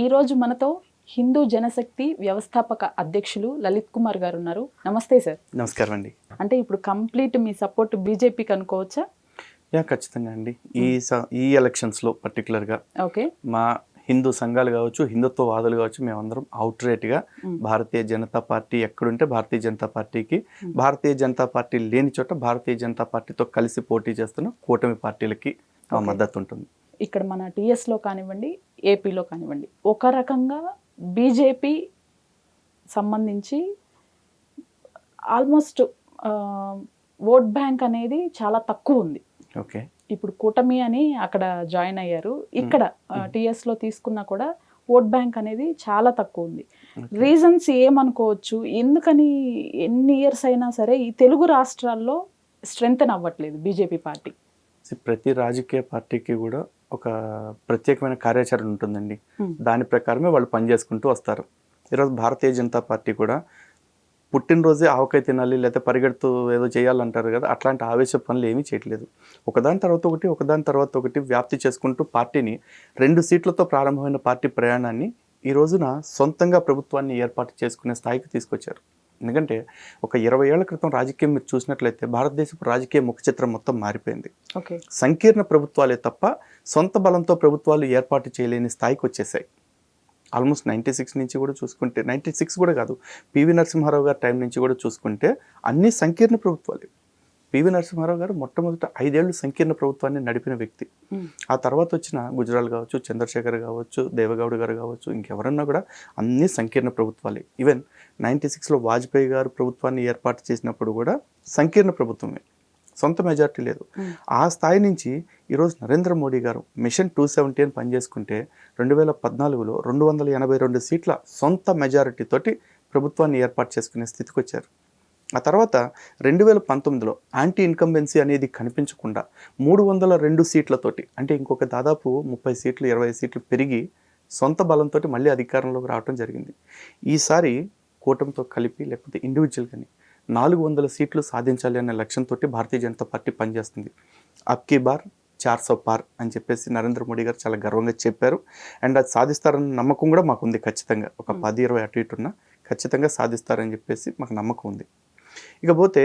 ఈరోజు మనతో హిందూ జనశక్తి వ్యవస్థాపక అధ్యక్షులు లలిత్ కుమార్ గారు ఉన్నారు. నమస్తే సార్. నమస్కారం అండి. అంటే ఇప్పుడు కంప్లీట్ మీ సపోర్ట్ బీజేపీకి అనుకోవచ్చా? ఖచ్చితంగా అండి. ఈ ఎలక్షన్స్లో పర్టికులర్గా ఓకే, మా హిందూ సంఘాలు కావచ్చు, హిందుత్వవాదులు కావచ్చు, మేమందరం అవుట్ రేట్గా భారతీయ జనతా పార్టీ ఎక్కడుంటే భారతీయ జనతా పార్టీకి, భారతీయ జనతా పార్టీ లేని చోట భారతీయ జనతా పార్టీతో కలిసి పోటీ చేస్తున్న కూటమి పార్టీలకి మా మద్దతు ఉంటుంది. ఇక్కడ మన టీఎస్లో కానివ్వండి, ఏపీలో కానివ్వండి, ఒక రకంగా బీజేపీ సంబంధించి ఆల్మోస్ట్ ఓట్ బ్యాంక్ అనేది చాలా తక్కువ ఉంది. ఓకే, ఇప్పుడు కూటమి అని అక్కడ జాయిన్ అయ్యారు. ఇక్కడ టీఎస్లో తీసుకున్నా కూడా ఓట్ బ్యాంక్ అనేది చాలా తక్కువ ఉంది. రీజన్స్ ఏమనుకోవచ్చు? ఎందుకని ఎన్ని ఇయర్స్ అయినా సరే ఈ తెలుగు రాష్ట్రాల్లో స్ట్రెంగ్తన్ అవ్వట్లేదు బీజేపీ పార్టీ? ప్రతి రాజకీయ పార్టీకి కూడా ఒక ప్రత్యేకమైన కార్యాచరణ ఉంటుందండి. దాని ప్రకారమే వాళ్ళు పనిచేసుకుంటూ వస్తారు. ఈరోజు భారతీయ జనతా పార్టీ కూడా పుట్టినరోజే ఆవకాయ తినాలి, లేకపోతే పరిగెడుతూ ఏదో చేయాలంటారు కదా, అట్లాంటి ఆవేశ పనులు ఏమీ చేయట్లేదు. ఒకదాని తర్వాత ఒకటి వ్యాప్తి చేసుకుంటూ పార్టీని 2 సీట్లతో ప్రారంభమైన పార్టీ ప్రయాణాన్ని ఈ రోజున సొంతంగా ప్రభుత్వాన్ని ఏర్పాటు చేసుకునే స్థాయికి తీసుకొచ్చారు. ఎందుకంటే ఒక 20 ఏళ్ల క్రితం రాజకీయం మీరు చూసినట్లయితే భారతదేశపు రాజకీయ ముఖ చిత్రం మొత్తం మారిపోయింది. సంకీర్ణ ప్రభుత్వాలే తప్ప సొంత బలంతో ప్రభుత్వాలు ఏర్పాటు చేయలేని స్థాయికి వచ్చేసాయి. ఆల్మోస్ట్ 96 నుంచి కూడా చూసుకుంటే, 96 కూడా కాదు, పివి నరసింహారావు గారి టైం నుంచి కూడా చూసుకుంటే అన్ని సంకీర్ణ ప్రభుత్వాలు. పివి నరసింహారావు గారు మొట్టమొదట 5 ఏళ్ళు సంకీర్ణ ప్రభుత్వాన్ని నడిపిన వ్యక్తి. ఆ తర్వాత వచ్చిన గుజరాల్ కావచ్చు, చంద్రశేఖర్ కావచ్చు, దేవగౌడ గారు కావచ్చు, ఇంకెవరన్నా కూడా అన్ని సంకీర్ణ ప్రభుత్వాలే. ఈవెన్ 96లో వాజ్పేయి గారు ప్రభుత్వాన్ని ఏర్పాటు చేసినప్పుడు కూడా సంకీర్ణ ప్రభుత్వమే, సొంత మెజార్టీ లేదు. ఆ స్థాయి నుంచి ఈరోజు నరేంద్ర మోడీ గారు మిషన్ 270 అని పనిచేసుకుంటే 2014లో 282 సీట్ల సొంత మెజారిటీతోటి ప్రభుత్వాన్ని ఏర్పాటు చేసుకునే స్థితికి వచ్చారు. ఆ తర్వాత 2019లో యాంటీ ఇన్కంబెన్సీ అనేది కనిపించకుండా 302 సీట్లతోటి, అంటే ఇంకొక దాదాపు 30 సీట్లు 20 సీట్లు పెరిగి సొంత బలంతో మళ్ళీ అధికారంలోకి రావడం జరిగింది. ఈసారి కూటమితో కలిపి లేకపోతే ఇండివిజువల్ కానీ 400 సీట్లు సాధించాలి అనే లక్ష్యంతో భారతీయ జనతా పార్టీ పనిచేస్తుంది. అబ్కీ బార్ 400 పార్ అని చెప్పేసి నరేంద్ర మోడీ గారు చాలా గర్వంగా చెప్పారు. అండ్ అది సాధిస్తారన్న నమ్మకం కూడా మాకుంది. ఖచ్చితంగా ఒక 10-20 అటు ఇటు ఉన్నా ఖచ్చితంగా సాధిస్తారని చెప్పేసి మాకు నమ్మకం ఉంది. ఇకపోతే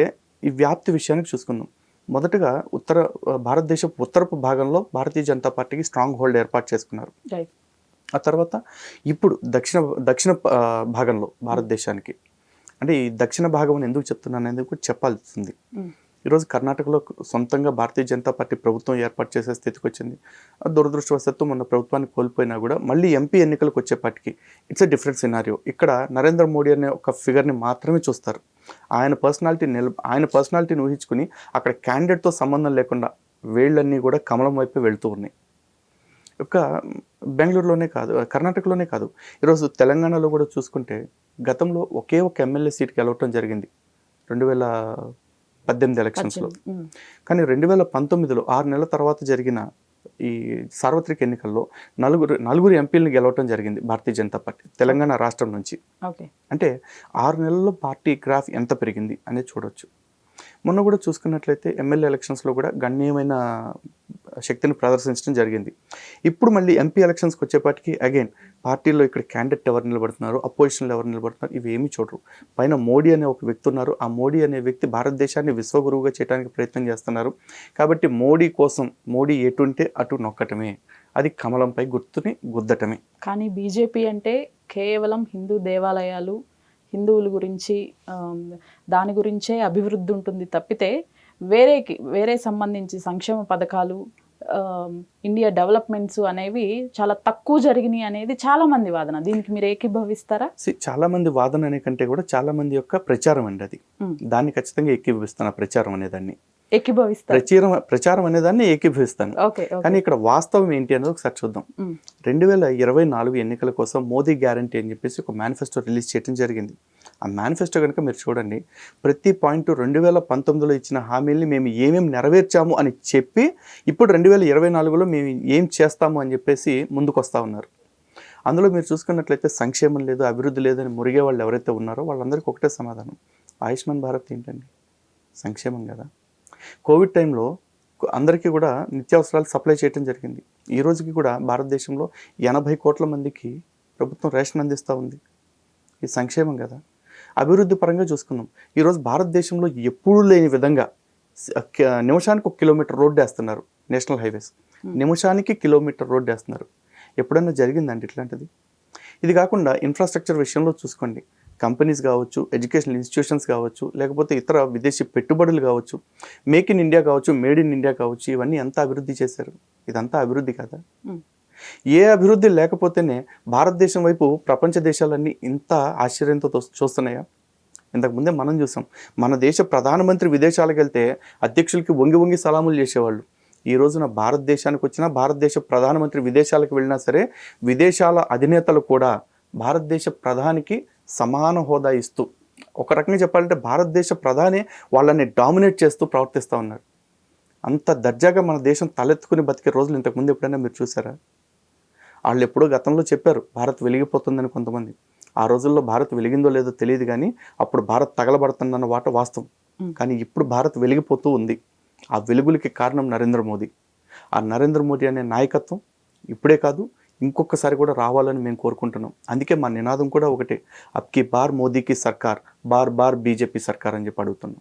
ఈ వ్యాప్తి విషయానికి చూసుకుందాం. మొదటగా భారతదేశపు ఉత్తరపు భాగంలో భారతీయ జనతా పార్టీకి స్ట్రాంగ్ హోల్డ్ ఏర్పాటు చేసుకున్నారు. ఆ తర్వాత ఇప్పుడు దక్షిణ భాగంలో భారతదేశానికి, అంటే ఈ దక్షిణ భాగం అని ఎందుకు చెప్తున్నాను అనేది కూడా చెప్పాల్సింది. ఈరోజు కర్ణాటకలో సొంతంగా భారతీయ జనతా పార్టీ ప్రభుత్వం ఏర్పాటు చేసే స్థితికి వచ్చింది. దురదృష్టవశాత్తు మొన్న ప్రభుత్వాన్ని కోల్పోయినా కూడా మళ్ళీ ఎంపీ ఎన్నికలకు వచ్చేపాటికి ఇట్స్ ఎ డిఫరెంట్ సినారియో. ఇక్కడ నరేంద్ర మోడీ అనే ఒక ఫిగర్ని మాత్రమే చూస్తారు. ఆయన పర్సనాలిటీని ఊహించుకుని అక్కడ క్యాండిడేట్తో సంబంధం లేకుండా వేళ్ళన్నీ కూడా కమలం వైపు వెళ్తూ ఉన్నాయి. బెంగళూరులోనే కాదు, కర్ణాటకలోనే కాదు, ఈరోజు తెలంగాణలో కూడా చూసుకుంటే గతంలో ఒకే ఒక ఎమ్మెల్యే సీట్కి గెలవటం జరిగింది 2018 ఎలక్షన్స్లో. కానీ 2019లో 6 నెలల తర్వాత జరిగిన ఈ సార్వత్రిక ఎన్నికల్లో నలుగురు ఎంపీలను గెలవటం జరిగింది భారతీయ జనతా పార్టీ తెలంగాణ రాష్ట్రం నుంచి. అంటే 6 నెలల్లో పార్టీ గ్రాఫ్ ఎంత పెరిగింది అనేది చూడవచ్చు. మొన్న కూడా చూసుకున్నట్లయితే ఎమ్మెల్యే ఎలక్షన్స్లో కూడా గణనీయమైన శక్తిని ప్రదర్శించడం జరిగింది. ఇప్పుడు మళ్ళీ ఎంపీ ఎలక్షన్స్కి వచ్చేపాటికి అగైన్ పార్టీలో ఇక్కడ క్యాండిడేట్ ఎవరు నిలబడుతున్నారు, అపోజిషన్లో ఎవరు నిలబడుతున్నారు, ఇవి ఏమీ చూడరు. పైన మోడీ అనే ఒక వ్యక్తి ఉన్నారు. ఆ మోడీ అనే వ్యక్తి భారతదేశాన్ని విశ్వగురువుగా చేయడానికి ప్రయత్నం చేస్తున్నారు. కాబట్టి మోడీ కోసం మోడీ ఎటుంటే అటు నొక్కటమే, అది కమలంపై గుర్తుని గుద్దటమే. కానీ బీజేపీ అంటే కేవలం హిందూ దేవాలయాలు, హిందువుల గురించి దాని గురించే అభివృద్ధి ఉంటుంది తప్పితే వేరే సంబంధించి సంక్షేమ పథకాలు, ఇండియా డెవలప్మెంట్స్ అనేవి చాలా తక్కువ జరిగినాయి అనేది చాలా మంది వాదన. దీనికి మీరు ఏకీభవిస్తారా? చాలా మంది వాదన అనే కంటే కూడా చాలా మంది యొక్క ప్రచారం అండి అది. దాన్ని ఖచ్చితంగా ఏకీభవిస్తాను. ప్రచారం అనేదాన్ని ప్రచారం అనేదాన్ని ఏకీభవిస్తాను. కానీ ఇక్కడ వాస్తవం ఏంటి అనేది ఒకసారి చూద్దాం. 2024 ఎన్నికల కోసం మోదీ గ్యారంటీ అని చెప్పేసి ఒక మేనిఫెస్టో రిలీజ్ చేయడం జరిగింది. ఆ మేనిఫెస్టో కనుక మీరు చూడండి, ప్రతి పాయింట్ 2019లో ఇచ్చిన హామీల్ని మేము ఏమేమి నెరవేర్చాము అని చెప్పి ఇప్పుడు 2024లో మేము ఏం చేస్తాము అని చెప్పేసి ముందుకు వస్తూ ఉన్నారు. అందులో మీరు చూసుకున్నట్లయితే సంక్షేమం లేదు, అభివృద్ధి లేదని మురిగే వాళ్ళు ఎవరైతే ఉన్నారో వాళ్ళందరికీ ఒకటే సమాధానం. ఆయుష్మాన్ భారత్ ఏంటండి? సంక్షేమం కదా. కోవిడ్ టైంలో అందరికీ కూడా నిత్యావసరాలు సప్లై చేయడం జరిగింది. ఈ రోజుకి కూడా భారతదేశంలో 80 కోట్ల మందికి ప్రభుత్వం రేషన్ అందిస్తూ ఉంది. ఇది సంక్షేమం కదా. అభివృద్ధి పరంగా చూసుకున్నాం. ఈరోజు భారతదేశంలో ఎప్పుడూ లేని విధంగా నిమిషానికి 1 కిలోమీటర్ రోడ్డు వేస్తున్నారు. నేషనల్ హైవేస్ నిమిషానికి కిలోమీటర్ రోడ్డు వేస్తున్నారు. ఎప్పుడన్నా జరిగిందండి ఇట్లాంటిది? ఇది కాకుండా ఇన్ఫ్రాస్ట్రక్చర్ విషయంలో చూసుకోండి. కంపెనీస్ కావచ్చు, ఎడ్యుకేషనల్ ఇన్స్టిట్యూషన్స్ కావచ్చు, లేకపోతే ఇతర విదేశీ పెట్టుబడులు కావచ్చు, మేక్ ఇన్ ఇండియా కావచ్చు, మేడ్ ఇన్ ఇండియా కావచ్చు, ఇవన్నీ ఎంత అభివృద్ధి చేశారు? ఇదంతా అభివృద్ధి కదా. ఏ అభివృద్ధి లేకపోతేనే భారతదేశం వైపు ప్రపంచ దేశాలన్నీ ఇంత ఆశ్చర్యంతో చూస్తున్నాయా? ఇంతకుముందే మనం చూసాం, మన దేశ ప్రధానమంత్రి విదేశాలకు వెళ్తే అధ్యక్షులకి వంగి వంగి సలాములు చేసేవాళ్ళు. ఈ రోజున భారతదేశానికి వచ్చినా, భారతదేశ ప్రధానమంత్రి విదేశాలకు వెళ్ళినా సరే, విదేశాల అధినేతలు కూడా భారతదేశ ప్రధానికి సమాన హోదా ఇస్తూ, ఒక రకంగా చెప్పాలంటే భారతదేశ ప్రధాని వాళ్ళని డామినేట్ చేస్తూ ప్రవర్తిస్తూ ఉన్నారు. అంత దర్జాగా మన దేశం తలెత్తుకుని బతికే రోజులు ఇంతకుముందు ఎప్పుడైనా మీరు చూసారా? వాళ్ళు ఎప్పుడో గతంలో చెప్పారు భారత్ వెలిగిపోతుందని కొంతమంది. ఆ రోజుల్లో భారత్ వెలిగిందో లేదో తెలియదు, కానీ అప్పుడు భారత్ తగలబడుతుందన్న వాట వాస్తవం. కానీ ఇప్పుడు భారత్ వెలిగిపోతూ ఉంది. ఆ వెలుగులకి కారణం నరేంద్ర మోదీ. ఆ నరేంద్ర మోదీ అనే నాయకత్వం ఇప్పుడే కాదు, ఇంకొకసారి కూడా రావాలని మేము కోరుకుంటున్నాం. అందుకే మా నినాదం కూడా ఒకటే, అబ్కి బార్ మోదీకి సర్కార్, బార్ బార్ బీజేపీ సర్కార్ అని చెప్పి అడుగుతున్నాం.